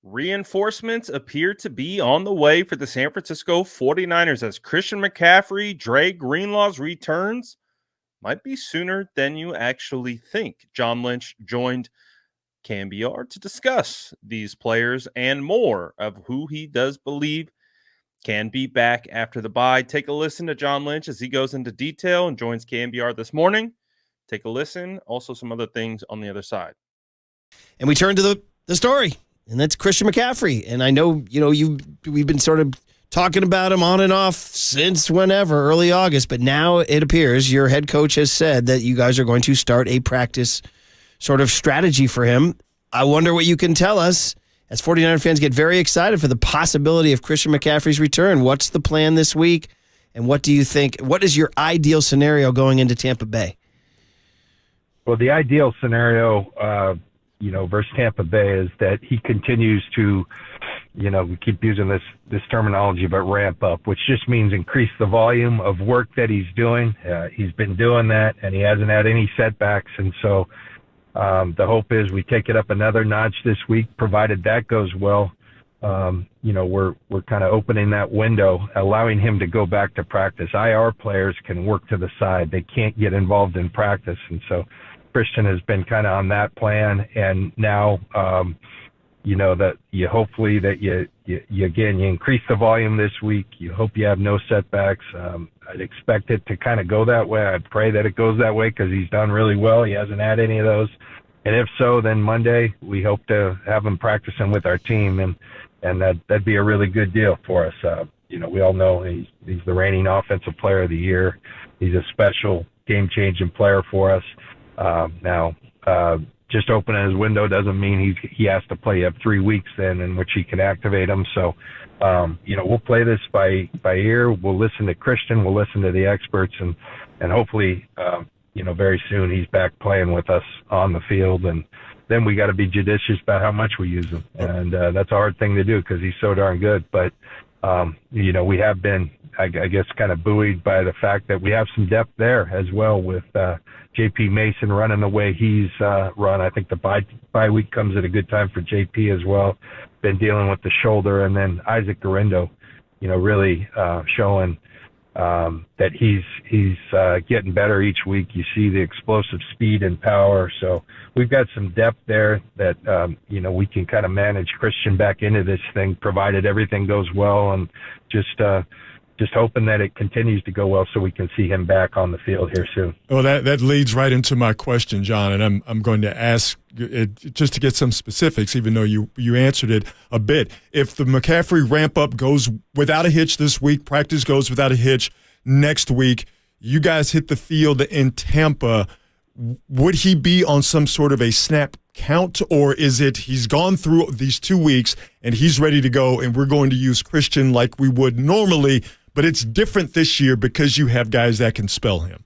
Reinforcements appear to be on the way for the San Francisco 49ers as Christian McCaffrey, Dre Greenlaw's returns might be sooner than you actually think. John Lynch joined Cambiar to discuss these players and more of who he does believe can be back after the bye. Take a listen to John Lynch as he goes into detail and joins Cambiar this morning. Take a listen. Also, some other things on the other side. And we turn to the story, and that's Christian McCaffrey. And I know, we've been sort of talking about him on and off since whenever, early August, but now it appears your head coach has said that you guys are going to start a practice sort of strategy for him. I wonder what you can tell us as 49er fans get very excited for the possibility of Christian McCaffrey's return. What's the plan this week, and what do you think? What is your ideal scenario going into Tampa Bay? Well, the ideal scenario, versus Tampa Bay is that he continues to, we keep using this terminology, but ramp up, which just means increase the volume of work that he's doing. He's been doing that, and he hasn't had any setbacks. And so the hope is we take it up another notch this week, provided that goes well. We're kind of opening that window, allowing him to go back to practice. IR players can work to the side. They can't get involved in practice. And so Christian has been kind of on that plan. And now, that you hopefully that you increase the volume this week. You hope you have no setbacks. I'd expect it to kind of go that way. I pray that it goes that way because he's done really well. He hasn't had any of those. And if so, then Monday we hope to have him practicing with our team, and that'd be a really good deal for us. We all know he's the reigning offensive player of the year. He's a special game-changing player for us. Just opening his window doesn't mean he has to play. You have 3 weeks then in which he can activate him. So, we'll play this by ear. We'll listen to Christian. We'll listen to the experts, and hopefully, very soon he's back playing with us on the field. And then we got to be judicious about how much we use him. And that's a hard thing to do because he's so darn good. But, we have been, I guess, kind of buoyed by the fact that we have some depth there as well with JP Mason running the way he's run. I think the bye week comes at a good time for JP as well. Been dealing with the shoulder, and then Isaac Garendo, really showing that he's getting better each week. You see the explosive speed and power. So we've got some depth there that we can kind of manage Christian back into this thing, provided everything goes well, and just hoping that it continues to go well so we can see him back on the field here soon. Well, that leads right into my question, John, and I'm going to ask it just to get some specifics, even though you answered it a bit. If the McCaffrey ramp-up goes without a hitch this week, practice goes without a hitch next week, you guys hit the field in Tampa, would he be on some sort of a snap count, or is it he's gone through these 2 weeks and he's ready to go and we're going to use Christian like we would normally, but it's different this year because you have guys that can spell him?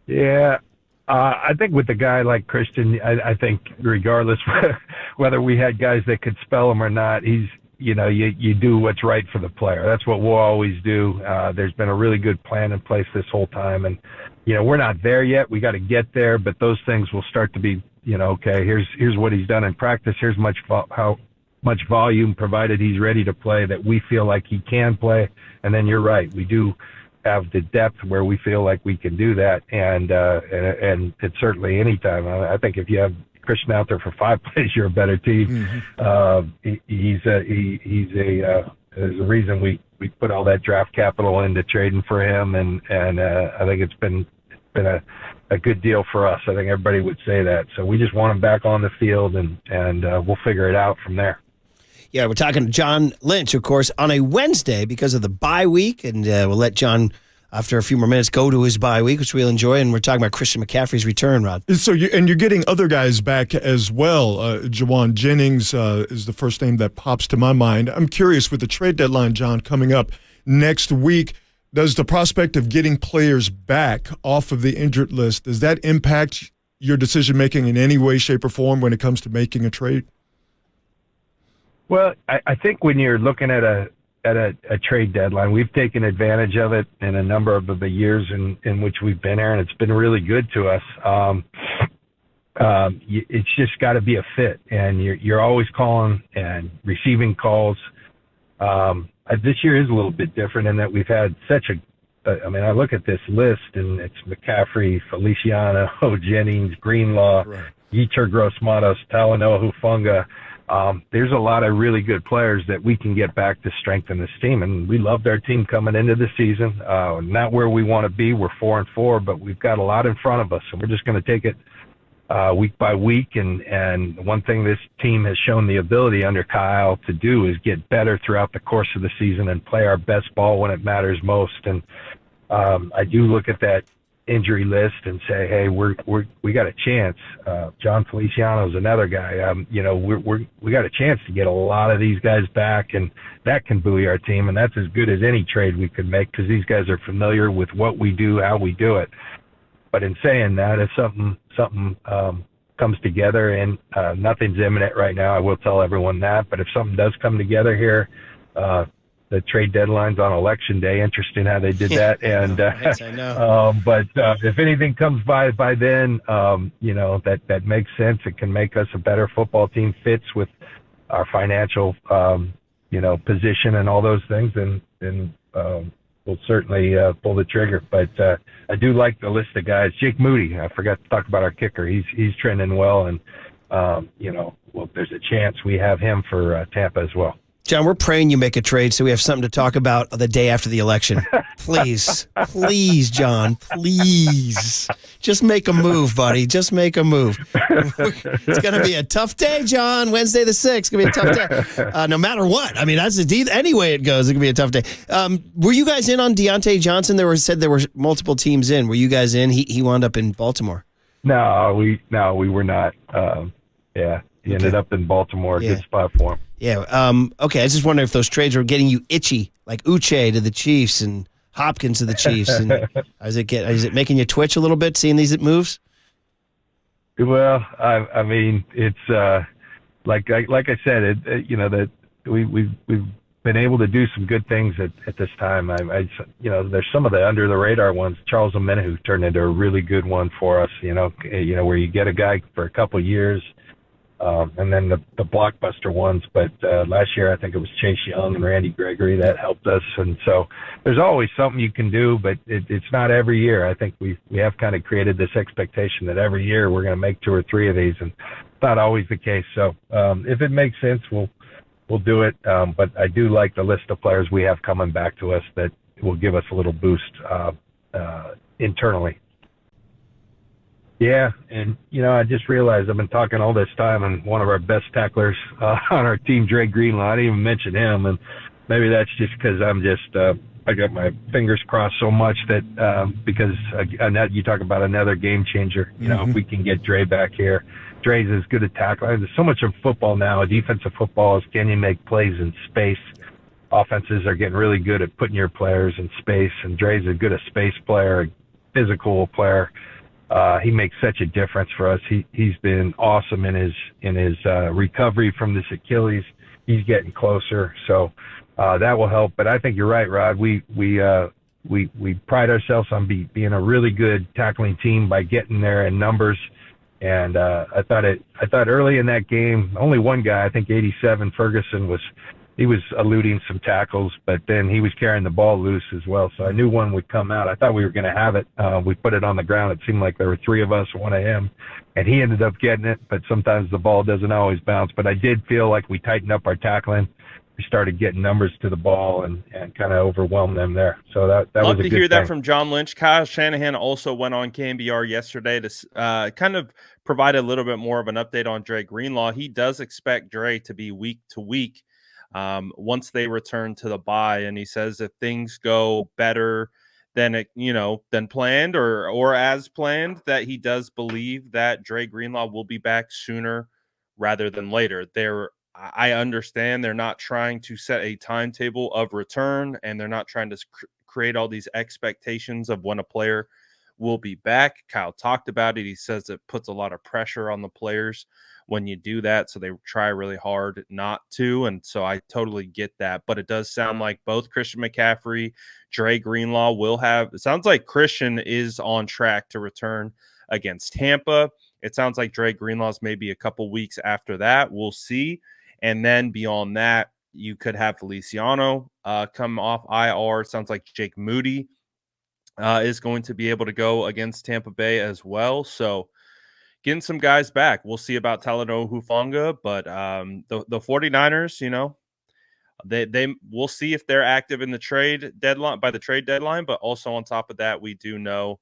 Yeah, I think with a guy like Christian, I think regardless whether we had guys that could spell him or not, he's, you do what's right for the player. That's what we'll always do. There's been a really good plan in place this whole time. And, we're not there yet. We got to get there, but those things will start to be, okay, here's what he's done in practice. Here's how much volume, provided he's ready to play, that we feel like he can play. And then you're right. We do have the depth where we feel like we can do that. And it's certainly anytime. I think if you have Christian out there for 5 plays, you're a better team. Mm-hmm. There's a reason we put all that draft capital into trading for him. And I think it's been a good deal for us. I think everybody would say that. So we just want him back on the field, and we'll figure it out from there. Yeah, we're talking to John Lynch, of course, on a Wednesday because of the bye week, and we'll let John, after a few more minutes, go to his bye week, which we'll enjoy, and we're talking about Christian McCaffrey's return, Rod. So you're getting other guys back as well. Jawan Jennings is the first name that pops to my mind. I'm curious, with the trade deadline, John, coming up next week, does the prospect of getting players back off of the injured list, does that impact your decision-making in any way, shape, or form when it comes to making a trade? Well, I think when you're looking at a trade deadline, we've taken advantage of it in a number of the years in which we've been here, and it's been really good to us. It's just got to be a fit, and you're always calling and receiving calls. This year is a little bit different in that we've had such I mean, I look at this list, and it's McCaffrey, Feliciano, Jennings, Greenlaw, Right. Yetur Gross-Matos, Talanoa Hufanga. There's a lot of really good players that we can get back to strengthen this team, and we loved our team coming into the season. Not where we want to be. We're 4-4, but we've got a lot in front of us, and we're just going to take it week by week. And one thing this team has shown the ability under Kyle to do is get better throughout the course of the season and play our best ball when it matters most. And I do look at that injury list and say, hey, we got a chance. John Feliciano is another guy. We got a chance to get a lot of these guys back, and that can buoy our team. And that's as good as any trade we could make, because these guys are familiar with what we do, how we do it. But in saying that, if something comes together, and nothing's imminent right now, I will tell everyone that. But if something does come together here, the trade deadline's on election day. Interesting how they did that. And Yes, I know. but if anything comes by then, that makes sense. It can make us a better football team, fits with our financial position and all those things, then we'll certainly pull the trigger. But I do like the list of guys. Jake Moody, I forgot to talk about our kicker. He's trending well, and there's a chance we have him for Tampa as well. John, we're praying you make a trade so we have something to talk about the day after the election. Please, John, please. Just make a move, buddy. Just make a move. It's going to be a tough day, John. Wednesday the 6th. It's going to be a tough day. No matter what. I mean, that's any way it goes, it could be a tough day. Were you guys in on Deontay Johnson? There were multiple teams in. Were you guys in? He wound up in Baltimore. No, we were not. He ended up in Baltimore. Yeah. Good spot for him. Yeah. Okay. I just wonder if those trades were getting you itchy, like Uche to the Chiefs and Hopkins to the Chiefs, and is it making you twitch a little bit seeing these moves? Well, I mean, it's like I said, that we've been able to do some good things at this time. There's some of the under the radar ones. Charles Omenihu turned into a really good one for us. Where you get a guy for a couple of years. And then the blockbuster ones. But last year, I think it was Chase Young and Randy Gregory that helped us. And so there's always something you can do, but it's not every year. I think we have kind of created this expectation that every year we're going to make 2 or 3 of these, and it's not always the case. So if it makes sense, we'll do it. But I do like the list of players we have coming back to us that will give us a little boost internally. Yeah, and I just realized I've been talking all this time, and one of our best tacklers on our team, Dre Greenlaw, I didn't even mention him, and maybe that's just because I'm just I got my fingers crossed so much that because you talk about another game changer. If we can get Dre back here, Dre's as good a tackler. There's so much of football now. Defensive football is, can you make plays in space? Offenses are getting really good at putting your players in space, and Dre's as good a space player, a physical player. He makes such a difference for us. He's been awesome in his recovery from this Achilles. He's getting closer, so that will help. But I think you're right, Rod. We pride ourselves on being a really good tackling team by getting there in numbers. And I thought early in that game, only one guy, I think 87, Ferguson, was eluding some tackles, but then he was carrying the ball loose as well. So I knew one would come out. I thought we were going to have it. We put it on the ground. It seemed like there were 3 of us, one of him, and he ended up getting it. But sometimes the ball doesn't always bounce. But I did feel like we tightened up our tackling. We started getting numbers to the ball and kind of overwhelmed them there. So that was a good thing. Love to hear that from John Lynch. Kyle Shanahan also went on KNBR yesterday to kind of provide a little bit more of an update on Dre Greenlaw. He does expect Dre to be week to week once they return to the bye, and he says if things go better than planned or as planned, that he does believe that Dre Greenlaw will be back sooner rather than later. I understand they're not trying to set a timetable of return, and they're not trying to create all these expectations of when a player will be back. Kyle talked about it. He says it puts a lot of pressure on the players when you do that, so they try really hard not to, and so I totally get that. But it does sound like both Christian McCaffrey, Dre Greenlaw will have – it sounds like Christian is on track to return against Tampa. It sounds like Dre Greenlaw's maybe a couple weeks after that. We'll see. And then beyond that, you could have Feliciano come off IR. Sounds like Jake Moody is going to be able to go against Tampa Bay as well. So getting some guys back. We'll see about Talanoa Hufanga, but the 49ers, they we'll see if they're active in the trade deadline but also on top of that, we do know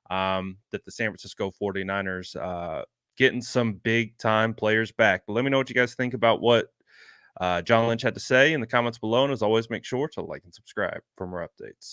that the San Francisco 49ers getting some big time players back. But let me know what you guys think about what John Lynch had to say in the comments below, and as always, make sure to like and subscribe for more updates.